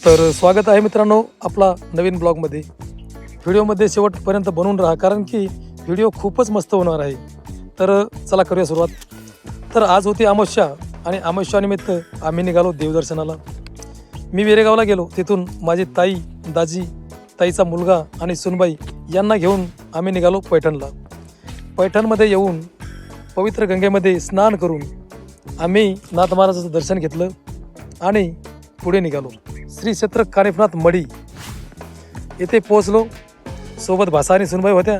तर स्वागत आहे मित्रांनो आपला नवीन ब्लॉगमध्ये. व्हिडिओमध्ये शेवटपर्यंत बनवून राहा, कारण की व्हिडिओ खूपच मस्त होणार आहे. तर चला करूया सुरुवात. तर आज होती अमावस्या आणि अमावस्यानिमित्त आम्ही निघालो देवदर्शनाला. मी वेरेगावला गेलो. तिथून माझी ताई, दाजी, ताईचा मुलगा आणि सुनबाई यांना घेऊन आम्ही निघालो पैठणला. पैठणमध्ये येऊन पवित्र गंगेमध्ये स्नान करून आम्ही नाथ महाराजाचं दर्शन घेतलं आणि पुढे निघालो. श्री क्षेत्र कानिफनाथ मढी येथे पोहोचलो. सोबत भासा आणि सुनबाई होत्या.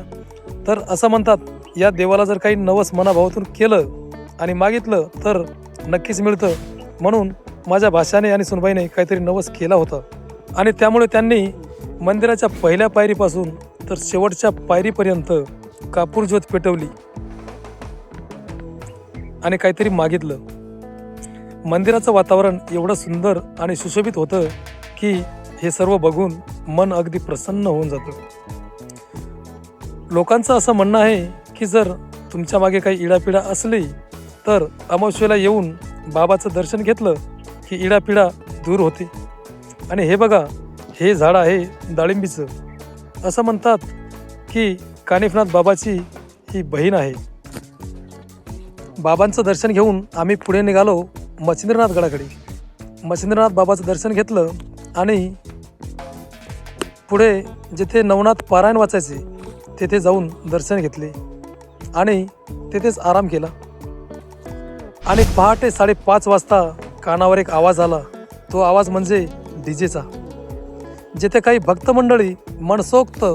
तर असं म्हणतात या देवाला जर काही नवस मनाभावातून केलं आणि मागितलं तर नक्कीच मिळतं. म्हणून माझ्या भाषाने आणि सुनबाईने काहीतरी नवस केला होता आणि त्यामुळे त्यांनी मंदिराच्या पहिल्या पायरीपासून तर शेवटच्या पायरीपर्यंत कापूर ज्योत पेटवली आणि काहीतरी मागितलं. मंदिराचं वातावरण एवढं सुंदर आणि सुशोभित होतं की हे सर्व बघून मन अगदी प्रसन्न होऊन जातं. लोकांचं असं म्हणणं आहे की जर तुमच्या मागे काही इडापिडा असली तर अमावस्येला येऊन बाबाचं दर्शन घेतलं की इडापिडा दूर होते. आणि हे बघा, हे झाड आहे डाळिंबीचं. असं म्हणतात की कानिफनाथ बाबाची ही बहीण आहे. बाबांचं दर्शन घेऊन आम्ही पुढे निघालो मच्छिंद्रनाथ गडाकडे. मच्छिंद्रनाथ बाबाचं दर्शन घेतलं आणि पुढे जिथे नवनाथ पारायण वाचायचे तेथे जाऊन दर्शन घेतले आणि तेथेच आराम केला. आणि पहाटे 5:30 वाजता कानावर एक आवाज आला. तो आवाज म्हणजे डीजेचा. जिथे काही भक्त मंडळी मनसोक्त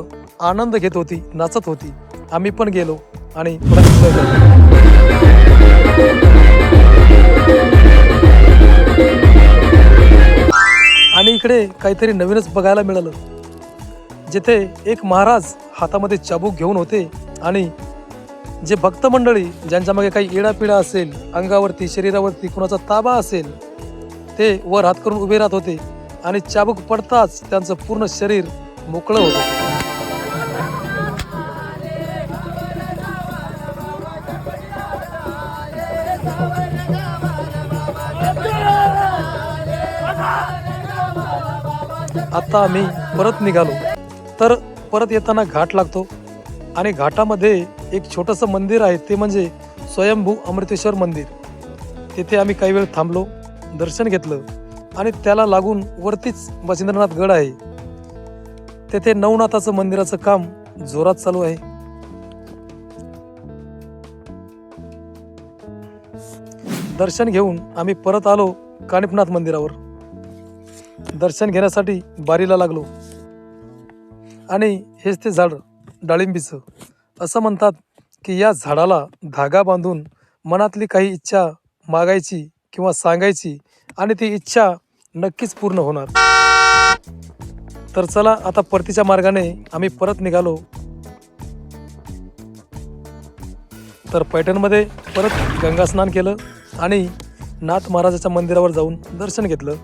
आनंद घेत होती, नाचत होती. आम्ही पण गेलो आणि थोडा एन्जॉय केला. आणि इकडे काहीतरी नवीनच बघायला मिळालं. जिथे एक महाराज हातामध्ये चाबूक घेऊन होते आणि जे भक्त मंडळी ज्यांच्या मागे काही इडापिडा असेल, अंगावरती शरीरावरती कुणाचा ताबा असेल, ते वर हात करून उभे राहत होते आणि चाबूक पडताच त्यांचं पूर्ण शरीर मोकळं होत होतं. आता आम्ही परत निघालो. तर परत येताना घाट लागतो आणि घाटामध्ये एक छोटंसं मंदिर आहे, ते म्हणजे स्वयंभू अमृतेश्वर मंदिर. तिथे आम्ही काही वेळ थांबलो, दर्शन घेतलं आणि त्याला लागून वरतीच मच्छिंद्रनाथ गड आहे. तेथे नवनाथाचं मंदिराचं काम जोरात चालू आहे. दर्शन घेऊन आम्ही परत आलो कानिफनाथ मंदिरावर. दर्शन घेण्यासाठी बारीला लागलो आणि हेच ते झाड डाळिंबीचं. असं म्हणतात की या झाडाला धागा बांधून मनातली काही इच्छा मागायची किंवा सांगायची आणि ती इच्छा नक्कीच पूर्ण होणार. तर चला आता परतीच्या मार्गाने आम्ही परत निघालो. तर पैठणमध्ये परत गंगा स्नान केलं आणि नाथ महाराजाच्या मंदिरावर जाऊन दर्शन घेतलं.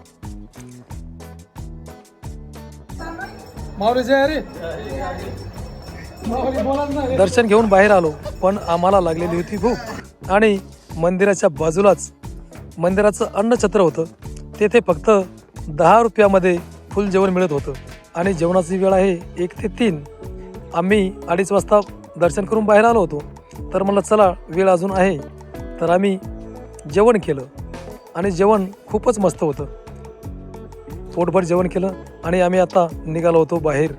दर्शन घेऊन बाहेर आलो, पण आम्हाला लागलेली होती भूक आणि मंदिराच्या बाजूलाच मंदिराचं अन्नछत्र होतं. तेथे फक्त 10 रुपयामध्ये फुल जेवण मिळत होतं आणि जेवणाची वेळ आहे 1 ते 3. आम्ही 2:30 वाजता दर्शन करून बाहेर आलो होतो. तर म्हणलं चला वेळ अजून आहे. तर आम्ही जेवण केलं आणि जेवण खूपच मस्त होतं. पोटभर जेवण केलं आणि आम्ही आता निघालो होतो बाहेर.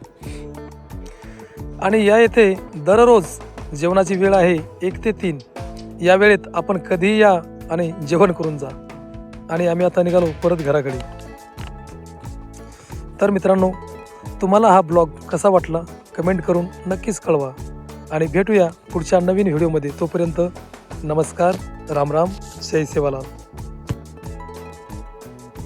आणि या येथे दररोज जेवणाची वेळ आहे 1 ते 3. या वेळेत आपण कधीही या आणि जेवण करून जा. आणि आम्ही आता निघालो परत घराकडे. तर मित्रांनो, तुम्हाला हा ब्लॉग कसा वाटला कमेंट करून नक्कीच कळवा आणि भेटूया पुढच्या नवीन व्हिडिओमध्ये. तोपर्यंत नमस्कार, राम राम, जय सेवालाल.